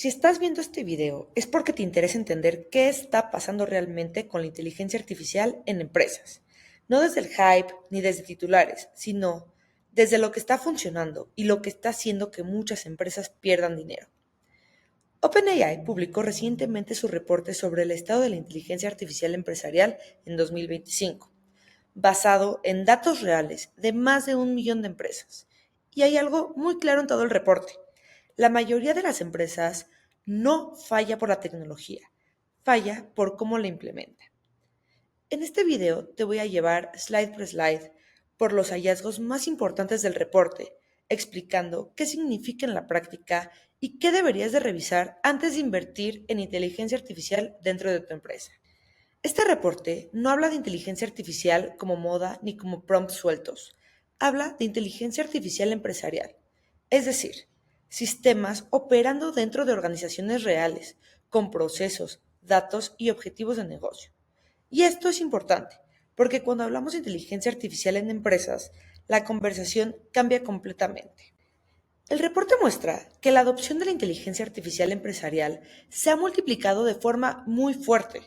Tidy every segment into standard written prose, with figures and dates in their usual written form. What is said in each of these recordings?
Si estás viendo este video es porque te interesa entender qué está pasando realmente con la inteligencia artificial en empresas. No desde el hype ni desde titulares, sino desde lo que está funcionando y lo que está haciendo que muchas empresas pierdan dinero. OpenAI publicó recientemente su reporte sobre el estado de la inteligencia artificial empresarial en 2025, basado en datos reales de más de 1 millón de empresas. Y hay algo muy claro en todo el reporte. La mayoría de las empresas no falla por la tecnología, falla por cómo la implementa. En este video te voy a llevar slide por slide por los hallazgos más importantes del reporte, explicando qué significa en la práctica y qué deberías de revisar antes de invertir en inteligencia artificial dentro de tu empresa. Este reporte no habla de inteligencia artificial como moda ni como prompts sueltos. Habla de inteligencia artificial empresarial, es decir, sistemas operando dentro de organizaciones reales, con procesos, datos y objetivos de negocio. Y esto es importante, porque cuando hablamos de inteligencia artificial en empresas, la conversación cambia completamente. El reporte muestra que la adopción de la inteligencia artificial empresarial se ha multiplicado de forma muy fuerte.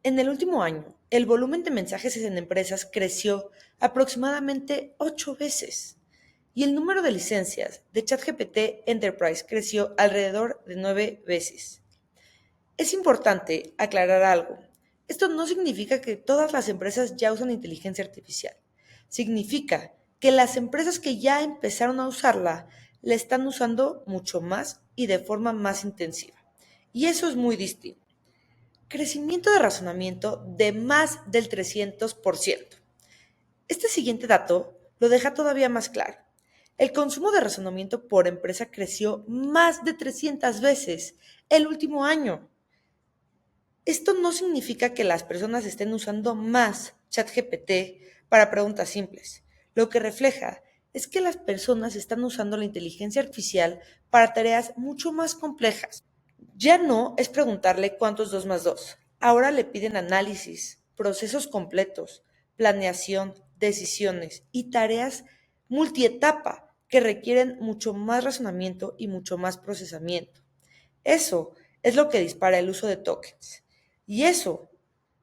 En el último año, el volumen de mensajes en empresas creció aproximadamente 8 veces y el número de licencias de ChatGPT Enterprise creció alrededor de 9 veces. Es importante aclarar algo. Esto no significa que todas las empresas ya usan inteligencia artificial. Significa que las empresas que ya empezaron a usarla la están usando mucho más y de forma más intensiva. Y eso es muy distinto. Crecimiento de razonamiento de más del 300%. Este siguiente dato lo deja todavía más claro. El consumo de razonamiento por empresa creció más de 300 veces el último año. Esto no significa que las personas estén usando más ChatGPT para preguntas simples. Lo que refleja es que las personas están usando la inteligencia artificial para tareas mucho más complejas. Ya no es preguntarle cuánto es 2 más 2. Ahora le piden análisis, procesos completos, planeación, decisiones y tareas multietapa que requieren mucho más razonamiento y mucho más procesamiento. Eso es lo que dispara el uso de tokens. Y eso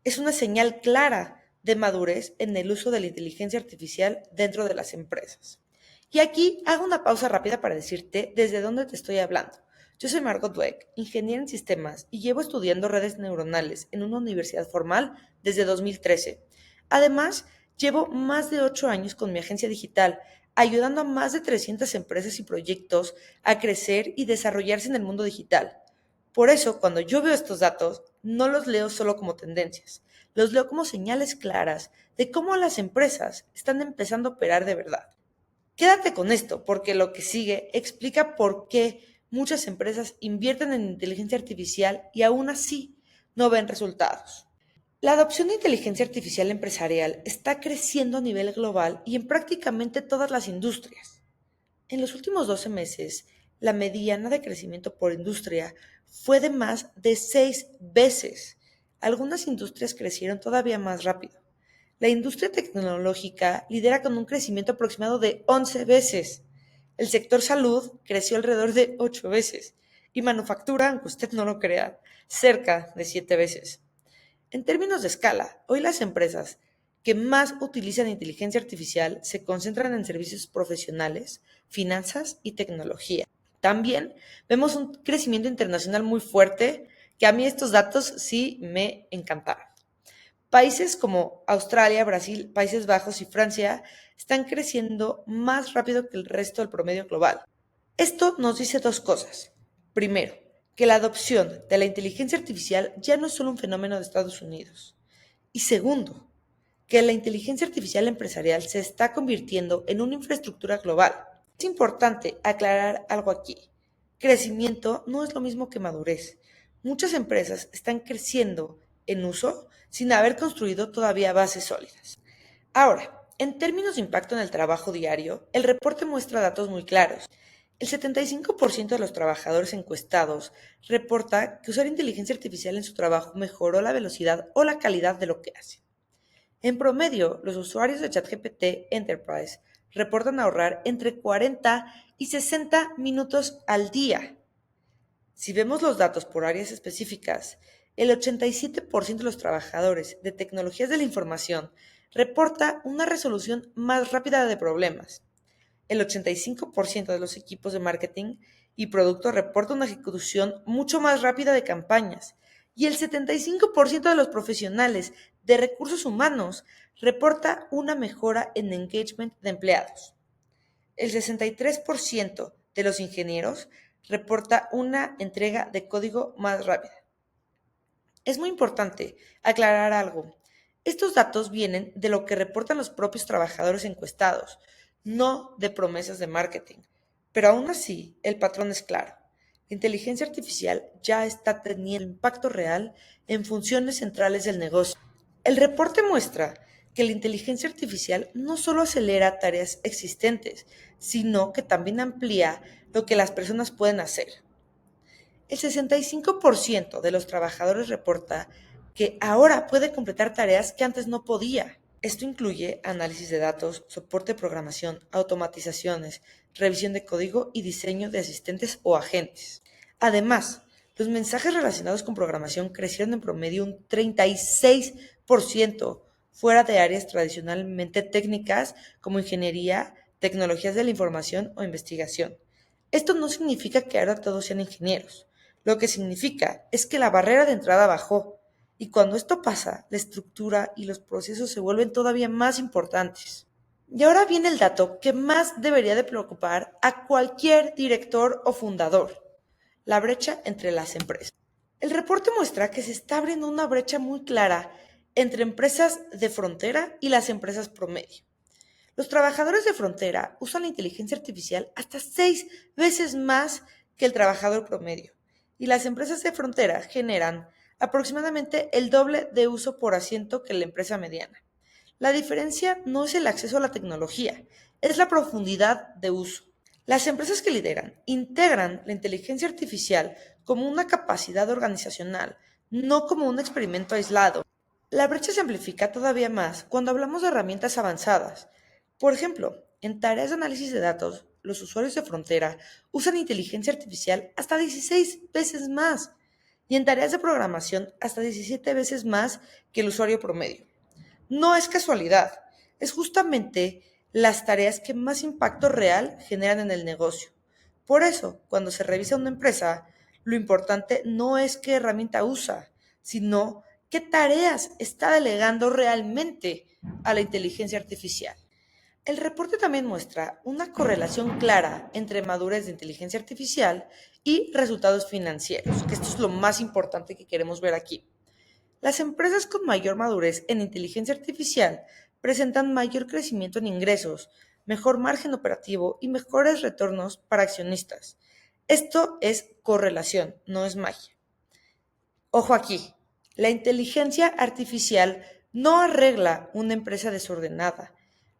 es una señal clara de madurez en el uso de la inteligencia artificial dentro de las empresas. Y aquí hago una pausa rápida para decirte desde dónde te estoy hablando. Yo soy Margot Dweck, ingeniera en sistemas y llevo estudiando redes neuronales en una universidad formal desde 2013. Además, llevo más de 8 años con mi agencia digital, ayudando a más de 300 empresas y proyectos a crecer y desarrollarse en el mundo digital. Por eso, cuando yo veo estos datos, no los leo solo como tendencias, los leo como señales claras de cómo las empresas están empezando a operar de verdad. Quédate con esto, porque lo que sigue explica por qué muchas empresas invierten en inteligencia artificial y aún así no ven resultados. La adopción de inteligencia artificial empresarial está creciendo a nivel global y en prácticamente todas las industrias. En los últimos 12 meses, la mediana de crecimiento por industria fue de más de 6 veces. Algunas industrias crecieron todavía más rápido. La industria tecnológica lidera con un crecimiento aproximado de 11 veces. El sector salud creció alrededor de 8 veces. Y manufactura, aunque usted no lo crea, cerca de 7 veces. En términos de escala, hoy las empresas que más utilizan inteligencia artificial se concentran en servicios profesionales, finanzas y tecnología. También vemos un crecimiento internacional muy fuerte, que a mí estos datos sí me encantaron. Países como Australia, Brasil, Países Bajos y Francia están creciendo más rápido que el resto del promedio global. Esto nos dice dos cosas. Primero, que la adopción de la inteligencia artificial ya no es solo un fenómeno de Estados Unidos. Y segundo, que la inteligencia artificial empresarial se está convirtiendo en una infraestructura global. Es importante aclarar algo aquí. Crecimiento no es lo mismo que madurez. Muchas empresas están creciendo en uso sin haber construido todavía bases sólidas. Ahora, en términos de impacto en el trabajo diario, el reporte muestra datos muy claros. El 75% de los trabajadores encuestados reporta que usar inteligencia artificial en su trabajo mejoró la velocidad o la calidad de lo que hacen. En promedio, los usuarios de ChatGPT Enterprise reportan ahorrar entre 40 y 60 minutos al día. Si vemos los datos por áreas específicas, el 87% de los trabajadores de tecnologías de la información reporta una resolución más rápida de problemas. El 85% de los equipos de marketing y producto reporta una ejecución mucho más rápida de campañas y el 75% de los profesionales de recursos humanos reporta una mejora en engagement de empleados. El 63% de los ingenieros reporta una entrega de código más rápida. Es muy importante aclarar algo. Estos datos vienen de lo que reportan los propios trabajadores encuestados, no de promesas de marketing. Pero aún así, el patrón es claro. La inteligencia artificial ya está teniendo impacto real en funciones centrales del negocio. El reporte muestra que la inteligencia artificial no solo acelera tareas existentes, sino que también amplía lo que las personas pueden hacer. El 65% de los trabajadores reporta que ahora puede completar tareas que antes no podía. Esto incluye análisis de datos, soporte de programación, automatizaciones, revisión de código y diseño de asistentes o agentes. Además, los mensajes relacionados con programación crecieron en promedio un 36% fuera de áreas tradicionalmente técnicas como ingeniería, tecnologías de la información o investigación. Esto no significa que ahora todos sean ingenieros. Lo que significa es que la barrera de entrada bajó y cuando esto pasa, la estructura y los procesos se vuelven todavía más importantes. Y ahora viene el dato que más debería de preocupar a cualquier director o fundador, la brecha entre las empresas. El reporte muestra que se está abriendo una brecha muy clara entre empresas de frontera y las empresas promedio. Los trabajadores de frontera usan la inteligencia artificial hasta 6 veces más que el trabajador promedio, y las empresas de frontera generan aproximadamente el doble de uso por asiento que la empresa mediana. La diferencia no es el acceso a la tecnología, es la profundidad de uso. Las empresas que lideran integran la inteligencia artificial como una capacidad organizacional, no como un experimento aislado. La brecha se amplifica todavía más cuando hablamos de herramientas avanzadas. Por ejemplo, en tareas de análisis de datos, los usuarios de frontera usan inteligencia artificial hasta 16 veces más y en tareas de programación hasta 17 veces más que el usuario promedio. No es casualidad, es justamente las tareas que más impacto real generan en el negocio. Por eso, cuando se revisa una empresa, lo importante no es qué herramienta usa, sino qué tareas está delegando realmente a la inteligencia artificial. El reporte también muestra una correlación clara entre madurez de inteligencia artificial y resultados financieros, que esto es lo más importante que queremos ver aquí. Las empresas con mayor madurez en inteligencia artificial presentan mayor crecimiento en ingresos, mejor margen operativo y mejores retornos para accionistas. Esto es correlación, no es magia. Ojo aquí, la inteligencia artificial no arregla una empresa desordenada.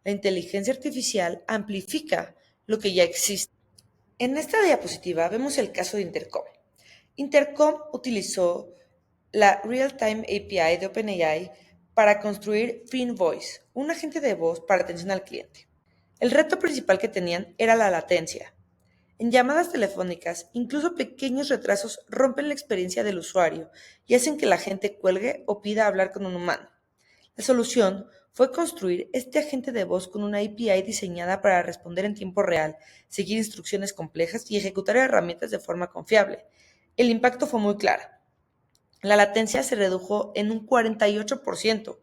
La inteligencia artificial amplifica lo que ya existe. En esta diapositiva vemos el caso de Intercom. Intercom utilizó la Real-Time API de OpenAI para construir FinVoice, un agente de voz para atención al cliente. El reto principal que tenían era la latencia. En llamadas telefónicas, incluso pequeños retrasos rompen la experiencia del usuario y hacen que la gente cuelgue o pida hablar con un humano. La solución fue construir este agente de voz con una API diseñada para responder en tiempo real, seguir instrucciones complejas y ejecutar herramientas de forma confiable. El impacto fue muy claro. La latencia se redujo en un 48%.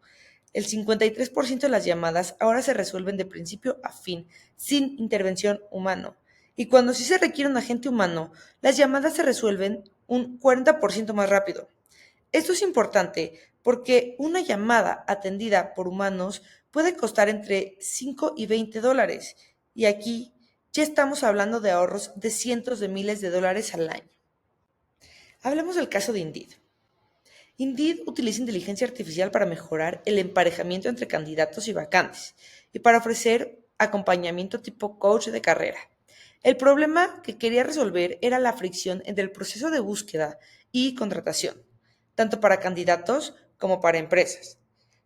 El 53% de las llamadas ahora se resuelven de principio a fin, sin intervención humana. Y cuando sí se requiere un agente humano, las llamadas se resuelven un 40% más rápido. Esto es importante porque una llamada atendida por humanos puede costar entre 5 y $20. Y aquí ya estamos hablando de ahorros de cientos de miles de dólares al año. Hablemos del caso de Indeed. Indeed utiliza inteligencia artificial para mejorar el emparejamiento entre candidatos y vacantes y para ofrecer acompañamiento tipo coach de carrera. El problema que quería resolver era la fricción entre el proceso de búsqueda y contratación, tanto para candidatos como para empresas.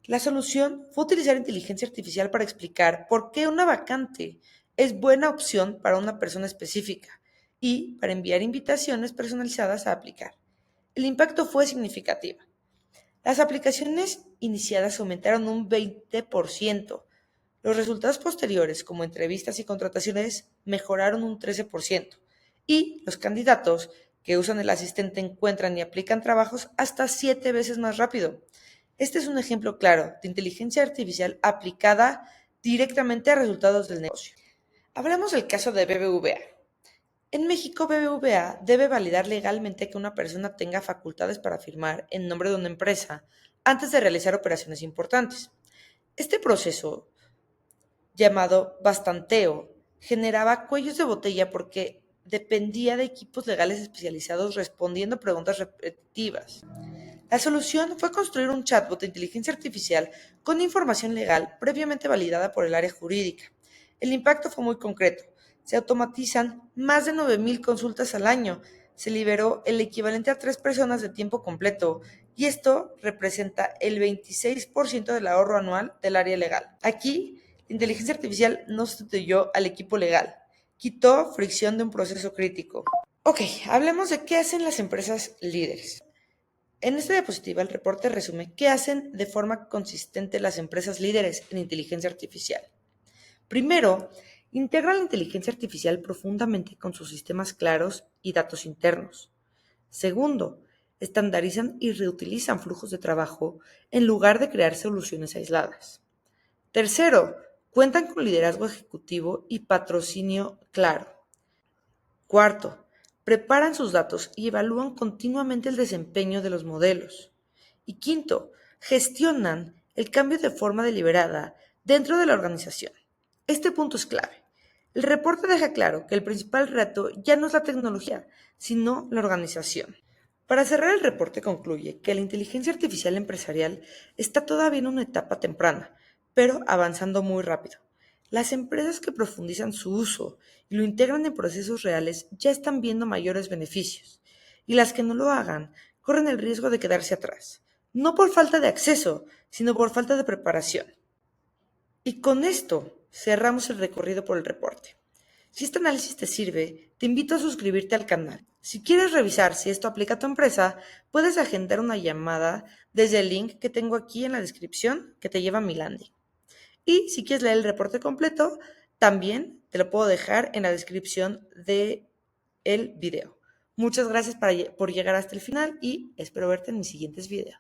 La solución fue utilizar inteligencia artificial para explicar por qué una vacante es buena opción para una persona específica y para enviar invitaciones personalizadas a aplicar. El impacto fue significativo. Las aplicaciones iniciadas aumentaron un 20%. Los resultados posteriores, como entrevistas y contrataciones, mejoraron un 13%. Y los candidatos que usan el asistente encuentran y aplican trabajos hasta 7 veces más rápido. Este es un ejemplo claro de inteligencia artificial aplicada directamente a resultados del negocio. Hablemos del caso de BBVA. En México, BBVA debe validar legalmente que una persona tenga facultades para firmar en nombre de una empresa antes de realizar operaciones importantes. Este proceso, llamado bastanteo, generaba cuellos de botella porque dependía de equipos legales especializados respondiendo preguntas repetitivas. La solución fue construir un chatbot de inteligencia artificial con información legal previamente validada por el área jurídica. El impacto fue muy concreto. Se automatizan más de 9,000 consultas al año. Se liberó el equivalente a 3 personas de tiempo completo y esto representa el 26% del ahorro anual del área legal. Aquí, la inteligencia artificial no sustituyó al equipo legal, quitó fricción de un proceso crítico. Ok, hablemos de qué hacen las empresas líderes. En esta diapositiva el reporte resume qué hacen de forma consistente las empresas líderes en inteligencia artificial. Primero, integran la inteligencia artificial profundamente con sus sistemas claros y datos internos. Segundo, estandarizan y reutilizan flujos de trabajo en lugar de crear soluciones aisladas. Tercero, cuentan con liderazgo ejecutivo y patrocinio claro. Cuarto, preparan sus datos y evalúan continuamente el desempeño de los modelos. Y quinto, gestionan el cambio de forma deliberada dentro de la organización. Este punto es clave. El reporte deja claro que el principal reto ya no es la tecnología, sino la organización. Para cerrar, el reporte concluye que la inteligencia artificial empresarial está todavía en una etapa temprana, pero avanzando muy rápido. Las empresas que profundizan su uso y lo integran en procesos reales ya están viendo mayores beneficios, y las que no lo hagan corren el riesgo de quedarse atrás, no por falta de acceso, sino por falta de preparación. Y con esto cerramos el recorrido por el reporte. Si este análisis te sirve, te invito a suscribirte al canal. Si quieres revisar si esto aplica a tu empresa, puedes agendar una llamada desde el link que tengo aquí en la descripción que te lleva a mi landing. Y si quieres leer el reporte completo, también te lo puedo dejar en la descripción del video. Muchas gracias por llegar hasta el final y espero verte en mis siguientes videos.